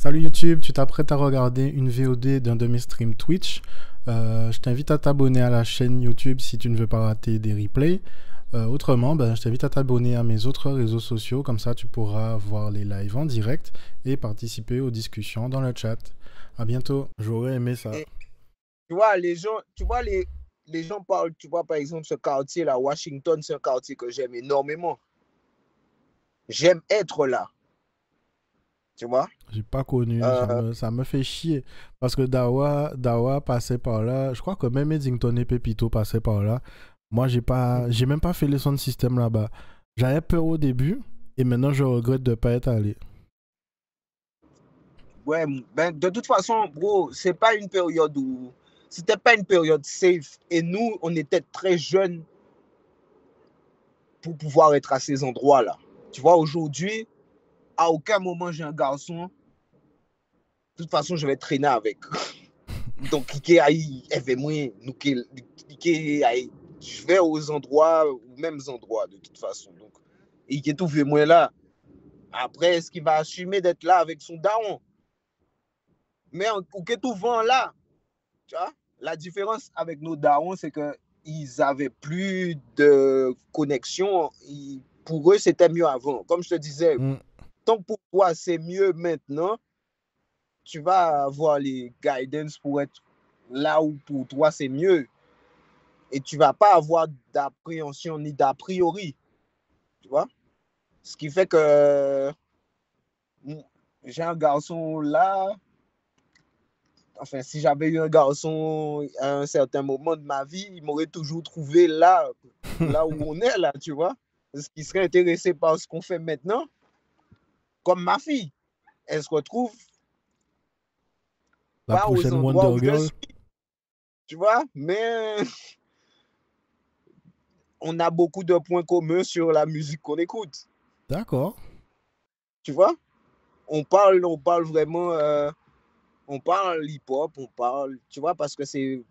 Salut YouTube, tu t'apprêtes à regarder une VOD d'un de mes streams Twitch. Je t'invite à t'abonner à la chaîne YouTube si tu ne veux pas rater des replays. Autrement, je t'invite à t'abonner à mes autres réseaux sociaux, comme ça tu pourras voir les lives en direct et participer aux discussions dans le chat. À bientôt, j'aurais aimé ça. Et, tu vois, les gens parlent, tu vois, par exemple, ce quartier là, Washington, c'est un quartier que j'aime énormément. J'aime être là, tu vois. J'ai pas connu, ça me fait chier. Parce que Dawa passait par là. Je crois que même Eddington et Pepito passaient par là. Moi, j'ai même pas fait les sons de système là-bas. J'avais peur au début et maintenant je regrette de pas être allé. Ouais, de toute façon, bro, c'était pas une période safe. Et nous, on était très jeunes pour pouvoir être à ces endroits-là. Tu vois, aujourd'hui, à aucun moment j'ai un garçon. De toute façon, je vais traîner avec. Donc, je vais aux endroits, aux mêmes endroits de toute façon. Donc, il est tout fait moins là. Après, est-ce qu'il va assumer d'être là avec son daron? Mais ou que tout vent là, tu vois? La différence avec nos darons, c'est qu'ils avaient plus de connexion. Pour eux, c'était mieux avant. Comme je te disais, Mm. tant que pour toi, c'est mieux maintenant, tu vas avoir les guidance pour être là où pour toi, c'est mieux. Et tu vas pas avoir d'appréhension ni d'a priori, tu vois? Ce qui fait que j'ai un garçon là. Enfin, si j'avais eu un garçon à un certain moment de ma vie, il m'aurait toujours trouvé là où on est là, tu vois? Parce qu'il serait intéressé par ce qu'on fait maintenant, comme ma fille. Elle se retrouve La pas aux prochaine endroits Wonder où je Girl. suis, tu vois? Mais on a beaucoup de points communs sur la musique qu'on écoute, D'accord. tu vois? On parle vraiment, on parle hip-hop, on parle, tu vois, parce que c'est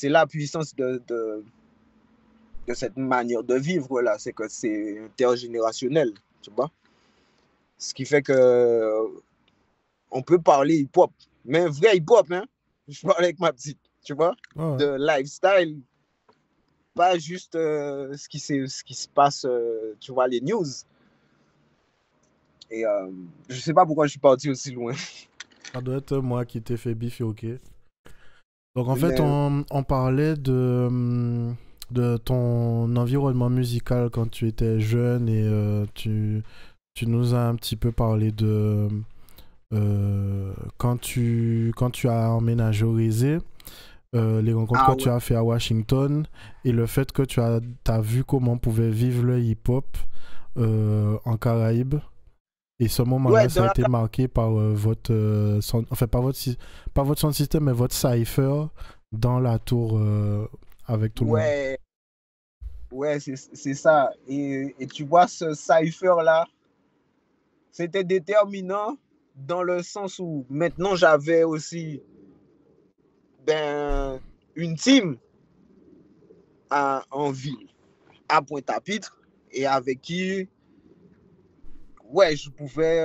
la puissance de cette manière de vivre là, c'est que c'est intergénérationnel, tu vois. Ce qui fait que on peut parler hip-hop, mais un vrai hip-hop, hein. Je parle avec ma petite, tu vois, Ouais. de lifestyle, pas juste ce qui se passe, tu vois, les news. Et je sais pas pourquoi je suis parti aussi loin. Ça doit être moi qui t'ai fait bifurquer. Donc en fait, Mais on parlait de ton environnement musical quand tu étais jeune et tu nous as un petit peu parlé de quand tu as emménagé au Rézé, les rencontres que ah tu ouais, as fait à Washington et le fait que t'as vu comment pouvait vivre le hip-hop en Caraïbes. Et ce ouais, moment-là, ça a été marqué par votre enfin pas votre sound system, mais votre cipher dans la tour avec tout le monde. ouais, ouais, c'est ça. Et tu vois ce cipher là, c'était déterminant dans le sens où maintenant j'avais aussi une team en ville, à Pointe-à-Pitre, et avec qui, ouais, je pouvais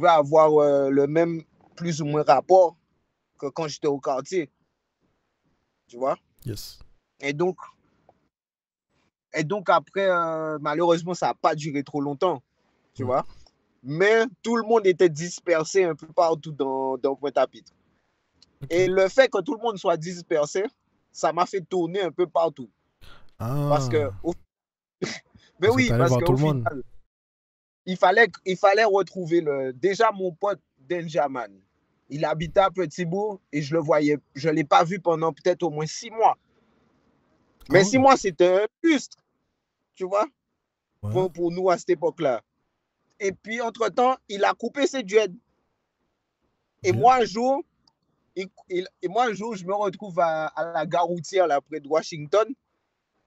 avoir le même, plus ou moins rapport que quand j'étais au quartier, tu vois. Yes. Et donc, et donc après, malheureusement, ça n'a pas duré trop longtemps, tu Mm. vois. Mais tout le monde était dispersé un peu partout dans Pointe-à-Pitre. Ok. Et le fait que tout le monde soit dispersé, ça m'a fait tourner un peu partout. Parce que, Ah. ben Parce que oui, t'allais parce voir tout qu'au le monde. final, il fallait retrouver déjà mon pote Denjaman. Il habitait à Petitbourg et je ne l'ai pas vu pendant peut-être au moins 6 mois. Ah Mais ouais. 6 mois, c'était un lustre, tu vois, Ouais. pour nous à cette époque-là. Et puis, entre-temps, il a coupé ses dreads. Et Ok. moi, un jour, je me retrouve à la gare routière, là, près de Washington.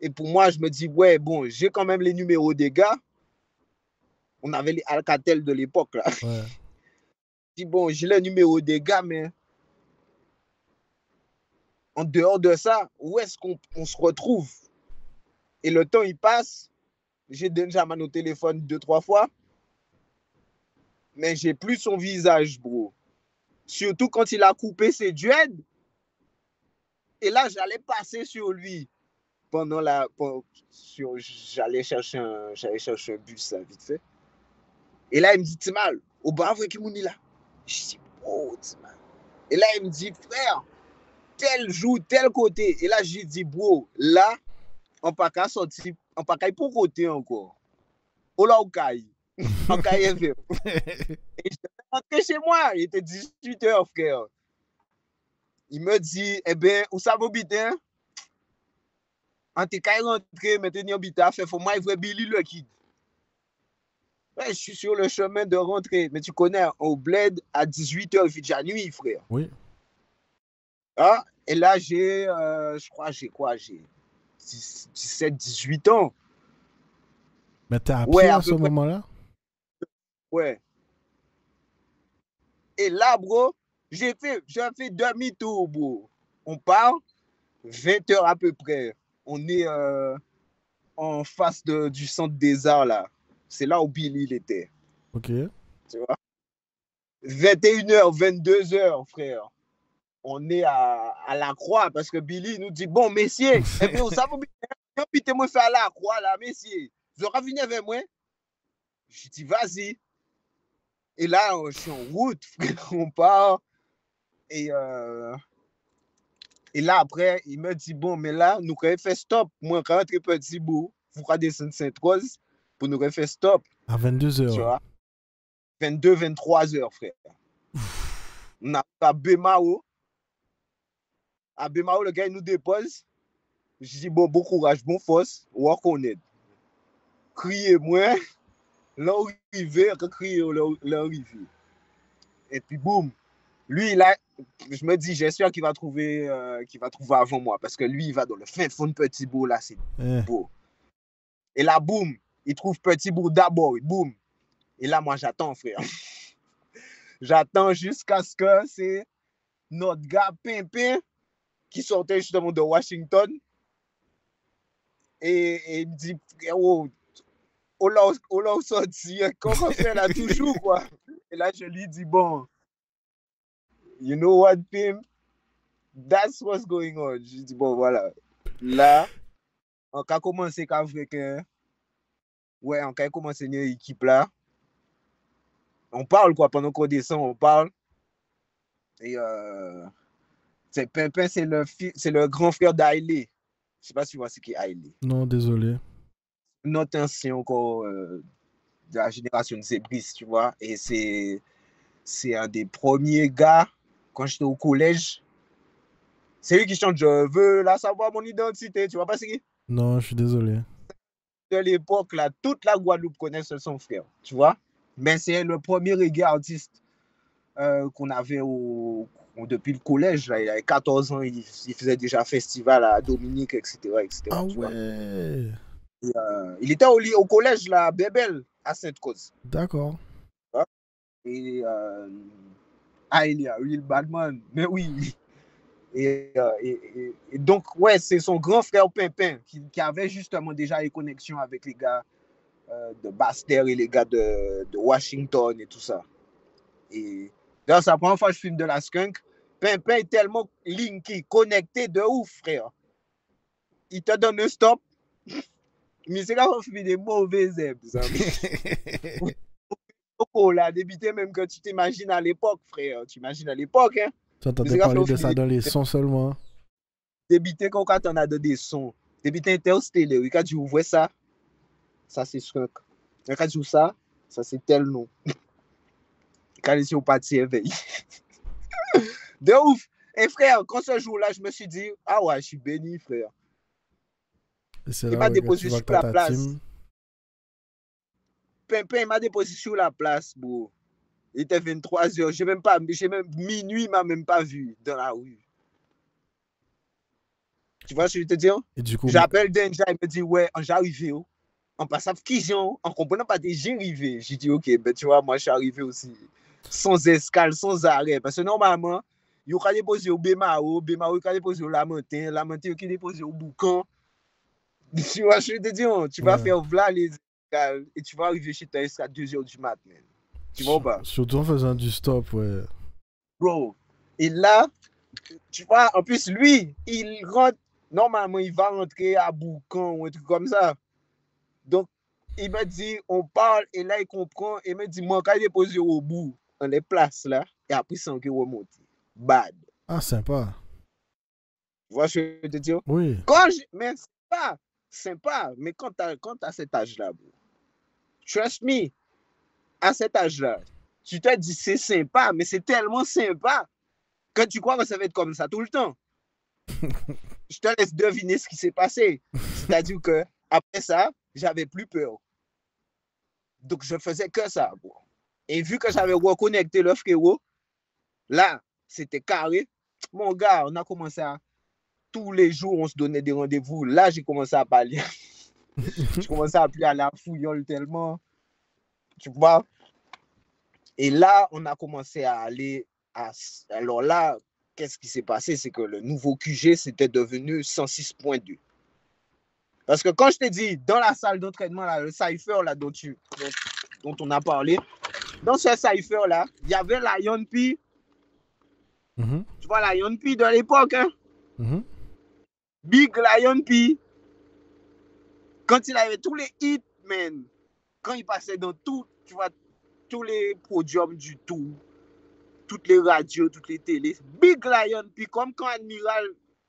Et pour moi, je me dis, ouais, bon, j'ai quand même les numéros des gars. On avait les Alcatel de l'époque, là. Ouais. Je dis, bon, j'ai les numéros des gars, mais en dehors de ça, où est-ce qu'on se retrouve? Et le temps, il passe. J'ai déjà au téléphone 2, 3 fois. mais j'ai plus son visage, bro. Surtout quand il a coupé ses dreads. Et là, j'allais passer sur lui pendant la. J'allais chercher un bus, là, vite fait. Et là, il me dit, Timal, au bas, avec qui mouni là? Je dis, oh, Timal. Et là, il me dit, frère, tel jour, tel côté. Et là, j'ai dit, bro, là, on pas qu'à sortir, on pas qu'à pour côté encore. Oh là, on caille. On caille FM. Et je suis rentré chez moi. Il était 18h, frère. Il me dit, eh bien, où ça va bien? On t'est qu'à rentrer, maintenant, on fait faut moi, il faut Billy le kid. Ouais, je suis sur le chemin de rentrer. Mais tu connais, au bled, à 18h, il fait déjà nuit, frère. Oui. Ah, et là, je crois, j'ai quoi? J'ai 17, 18 ans. Mais t'es à Ouais, pied à à ce peu près. moment-là? Ouais. Et là, bro, j'ai fait demi-tour, bro. On part 20 heures à peu près. On est en face du centre des arts, là. C'est là où Billy il était. Ok. Tu vois? 21h, 22h, frère. On est à la croix parce que Billy nous dit, bon, messieurs, eh bien, vous savez, moi faire la croix, là, messieurs. Vous aurez venu avec moi? Je dis, vas-y. Et là, je suis en route, frère, on part. Et là, après, il me dit, bon, mais là, nous avons fait stop. Moi, quand je petit bout, vous allez descendre Sainte-Rose pour nous faire stop. À 22h. Tu vois? 22, 23 heures, frère. On a à Bémao. À Bémao, le gars, il nous dépose. Je dis, bon courage, bon force, on va connaître. Criez-moi, l'arrivée, criez l'arrivée. Et puis, boum. Lui, là, je me dis, j'espère qu'il va trouver avant moi. Parce que lui, il va dans le fin fond de Petit Bourg, là, c'est beau. Et là, boum, il trouve Petit Bourg d'abord, boum. Et là, moi, j'attends, frère. J'attends jusqu'à ce que c'est notre gars Pimpin qui sortait justement de Washington. Et il me dit, oh, là, sorti, comment on fait là, toujours, quoi. Et là, je lui dis, bon, you know what, Pim? That's what's going on. Je dis, bon, voilà. Là, on a commencé avec ouais, on a commencé une équipe là. On parle, quoi, pendant qu'on descend, on parle. Et Pimpin, c'est le grand frère d'Ailey. Je sais pas si tu vois ce qu'est Ailey. Non, désolé. Notre ancien encore de la génération de Zébris, tu vois. Et c'est un des premiers gars, quand j'étais au collège, c'est lui qui chante « Je veux la savoir mon identité », tu vois pas ce qui? Non, je suis désolé. De l'époque, là, toute la Guadeloupe connaît son frère, tu vois. Mais c'est le premier reggae artiste qu'on avait depuis le collège, là. Il avait 14 ans, il faisait déjà festival à Dominique, etc. Ah ouais. Et, il était au collège, là, à Bébel, à Sainte-Cause. D'accord. Et il y a Real Badman, mais oui. Et donc, ouais, c'est son grand frère Pimpin qui avait justement déjà les connexions avec les gars de Basse-Terre et les gars de Washington et tout ça. Et d'ailleurs, c'est la première fois que je filme de la skunk. Pimpin est tellement linké, connecté de ouf, frère. Il te donne un stop. Mais c'est quand on fait des mauvais zèbres. Là, débuté même que tu t'imagines à l'époque, frère. Tu imagines à l'époque, hein. Tu entendais parler de ça dans les sons seulement. Débité quand on a des sons. Débité interstellar. Quand tu ouvres ça, ça c'est skunk. Quand tu ouvres ça c'est tel nom. Quand tu es au parti éveil. De ouf. Et frère, quand ce jour-là, je me suis dit, ah ouais, je suis béni, frère. Il m'a déposé sur la place. Pimpin, il m'a déposé sur la place, bro. Il était 23h. J'ai même minuit, il m'a même pas vu dans la rue. Tu vois ce que je veux te dire? J'appelle Denja, il me dit, ouais, j'arrive. En passant qui j'en, en comprenant pas des j'ai arrivé. J'ai dit, ok, ben tu vois, moi je suis arrivé aussi. Sans escale, sans arrêt. Parce que normalement, il y a déposé au Bémao, il y a déposé au Lamentin, il y a déposé au Boucan. Tu vois, je te dis, tu vas faire v'là les escales et tu vas arriver chez toi jusqu'à 2h du matin. Tu vois pas? Surtout en faisant du stop, ouais. Bro. Et là, tu vois, en plus, lui, il rentre. Normalement, il va rentrer à Boucan ou un truc comme ça. Donc, il me dit, on parle, et là, il comprend. Il me dit, moi, quand il est posé au bout, on est place là, et après, c'est encore remonté. Bad. Ah, sympa. Tu vois ce que je veux te dire? Oui. Mais c'est pas sympa. Mais quand t'as cet âge-là, bro, trust me, à cet âge-là, tu te dis c'est sympa, mais c'est tellement sympa que tu crois que ça va être comme ça tout le temps. Je te laisse deviner ce qui s'est passé. C'est-à-dire que après ça, j'avais plus peur. Donc je faisais que ça, bro. Et vu que j'avais reconnecté le frérot, là, c'était carré. Mon gars, on a commencé à tous les jours, on se donnait des rendez-vous. Là, j'ai commencé à parler. Je commençais à appeler à la fouillole tellement. Tu vois? Et là, on a commencé à aller à. Alors là, qu'est-ce qui s'est passé? C'est que le nouveau QG, c'était devenu 106.2. Parce que quand je t'ai dit, dans la salle d'entraînement, là, le cypher là, dont on a parlé, dans ce cypher là, il y avait Lion P. Tu vois Lion P de l'époque, hein? Big Lion P. Quand il avait tous les hits, man, quand il passait dans tout, tu vois, tous les podiums du tout, toutes les radios, toutes les télés, Big Lion P, comme quand Admiral,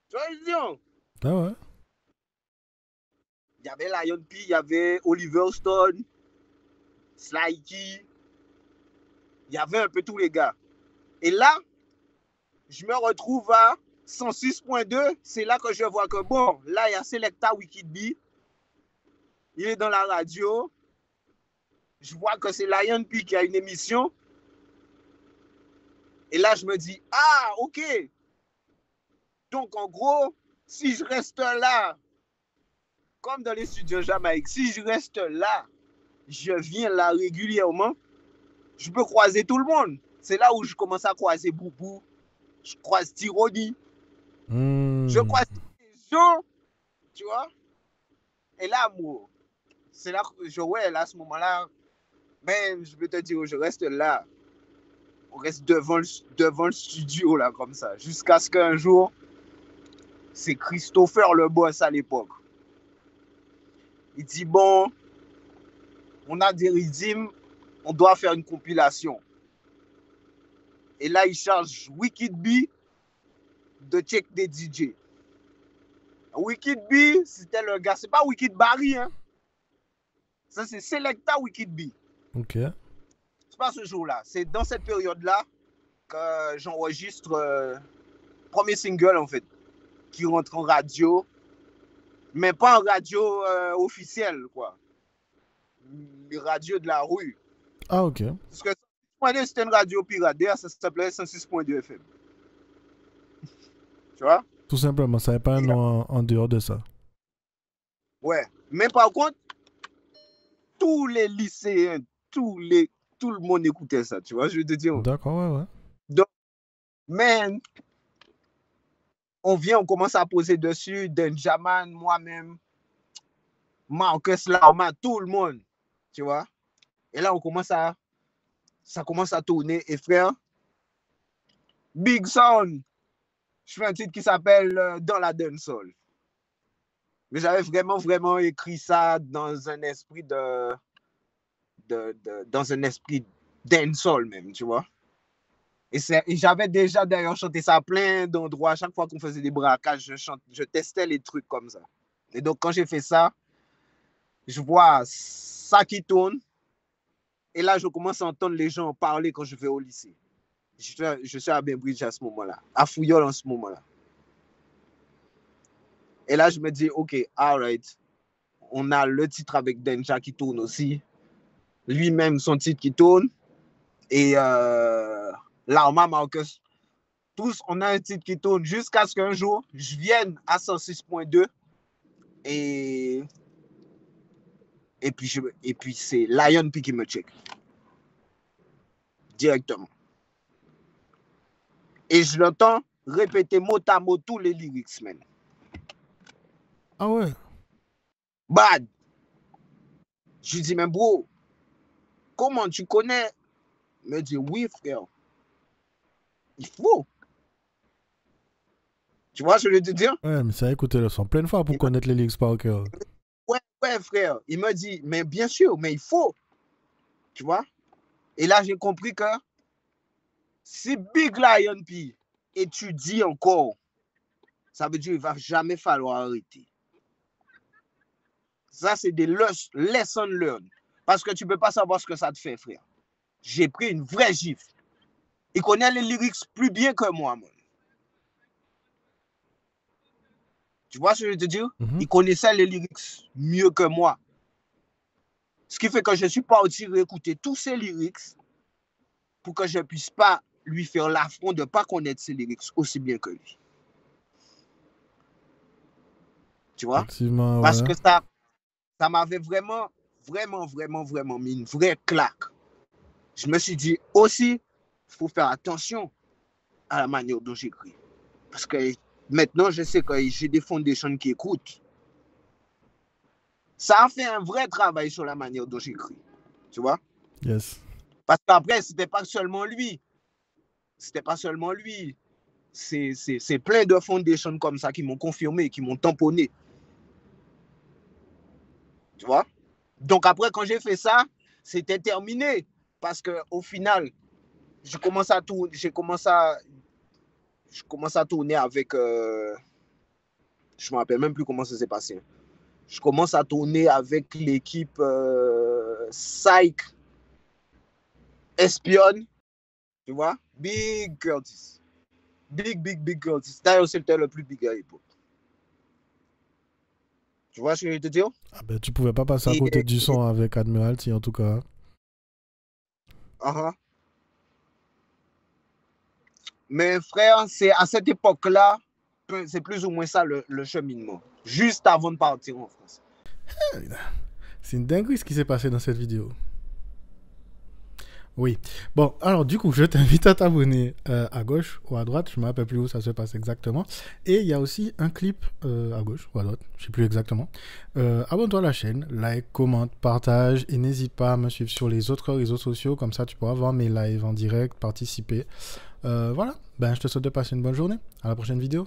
tu vois, je dis, Ah ouais. il y avait Lion P, il y avait Oliver Stone, Slikey, il y avait un peu tous les gars. Et là, je me retrouve à 106.2, c'est là que je vois que bon, là, il y a Selecta Wicked B, il est dans la radio, je vois que c'est Lion P qui a une émission, et là, je me dis, ah, ok, donc en gros, si je reste là, comme dans les studios Jamaïque, si je reste là, je viens là régulièrement, je peux croiser tout le monde. C'est là où je commence à croiser Boubou, je croise Tironi, je croise les gens, tu vois. Et là, moi, c'est là que ouais, là, à ce moment-là, même, je peux te dire, je reste là. On reste devant le studio, là, comme ça. Jusqu'à ce qu'un jour, c'est Christopher le boss à l'époque. Il dit, bon, on a des rythmes, on doit faire une compilation. Et là, il charge Wicked B de check des DJ. Wicked B, c'était le gars, c'est pas Wicked Barry, hein. Ça, c'est Selecta Wicked B. Ok. C'est pas ce jour-là. C'est dans cette période-là que j'enregistre premier single, en fait, qui rentre en radio, mais pas en radio officielle, quoi. Les radios de la rue. Ah, ok. Parce que 106.2, c'était une radio pirate. D'ailleurs, ça s'appelait 106.2 FM. Tu vois? Tout simplement, ça n'est pas un nom en dehors de ça. Ouais. Mais par contre, tous les lycéens, tout le monde écoutait ça, tu vois, je veux te dire. D'accord, ouais, ouais. Donc, man, on commence à poser dessus, Denjaman, moi-même, Marcus Larma, tout le monde, tu vois. Et là, ça commence à tourner. Et frère, Big Sound, je fais un titre qui s'appelle Dans la Dancehall. Mais j'avais vraiment écrit ça dans un esprit dans un esprit dancehall même, tu vois. Et j'avais déjà d'ailleurs chanté ça à plein d'endroits. À chaque fois qu'on faisait des braquages, je testais les trucs comme ça. Et donc, quand j'ai fait ça, je vois ça qui tourne. Et là, je commence à entendre les gens parler quand je vais au lycée. Je suis à Bainbridge à ce moment-là, à Fouillol en ce moment-là. Et là, je me dis, OK, all right. On a le titre avec Denja qui tourne aussi. Lui-même, son titre qui tourne. Et Larma, Marcus. Tous, on a un titre qui tourne jusqu'à ce qu'un jour, je vienne à 106.2 et puis c'est Lion P qui me check. Directement. Et je l'entends répéter mot à mot tous les lyrics, man. Ah ouais. Bad. Je lui dis, mais bro, comment tu connais Il me dit, oui, frère. Il faut. Tu vois, je veux te dire? Ouais, mais ça, écoutez le son plein de fois pour connaître les lyrics par cœur. Ouais, frère. Il me dit, mais bien sûr, mais il faut. Tu vois? Et là, j'ai compris que si Big Lion P étudie encore, ça veut dire qu'il ne va jamais falloir arrêter. Ça, c'est des lessons learned. Parce que tu ne peux pas savoir ce que ça te fait, frère. J'ai pris une vraie gifle. Il connaît les lyrics plus bien que moi, man. Tu vois ce que je veux te dire? Il connaissait les lyrics mieux que moi. Ce qui fait que je suis parti réécouter tous ces lyrics pour que je ne puisse pas lui faire l'affront de ne pas connaître ses lyrics aussi bien que lui. Tu vois? Parce que ça m'avait vraiment mis une vraie claque. Je me suis dit aussi, il faut faire attention à la manière dont j'écris. Parce que maintenant, je sais que j'ai des foundations qui écoutent. Ça a fait un vrai travail sur la manière dont j'écris. Tu vois? Yes. Parce qu'après, c'était pas seulement lui. C'était pas seulement lui. C'est plein de foundations comme ça qui m'ont confirmé, qui m'ont tamponné. Tu vois? Donc après, quand j'ai fait ça, c'était terminé. Parce qu'au final, je commence à tourner avec... je me rappelle même plus comment ça s'est passé. Je commence à tourner avec l'équipe Psych Espionne. Tu vois? Big Curtis. Big Curtis. D'ailleurs, c'était le plus big à l'époque. Tu vois ce que je veux te dire? Ah ben, tu pouvais pas passer à côté du son avec Admiralty, en tout cas. Mais frère, c'est à cette époque-là, c'est plus ou moins ça le cheminement. Juste avant de partir en France. C'est une dinguerie ce qui s'est passé dans cette vidéo. Oui. Bon, alors du coup, je t'invite à t'abonner à gauche ou à droite. Je ne me rappelle plus où ça se passe exactement. Et il y a aussi un clip à gauche ou à droite. Je ne sais plus exactement. Abonne-toi à la chaîne, like, commente, partage. Et n'hésite pas à me suivre sur les autres réseaux sociaux. Comme ça, tu pourras voir mes lives en direct, participer. Voilà. Ben, je te souhaite de passer une bonne journée. À la prochaine vidéo.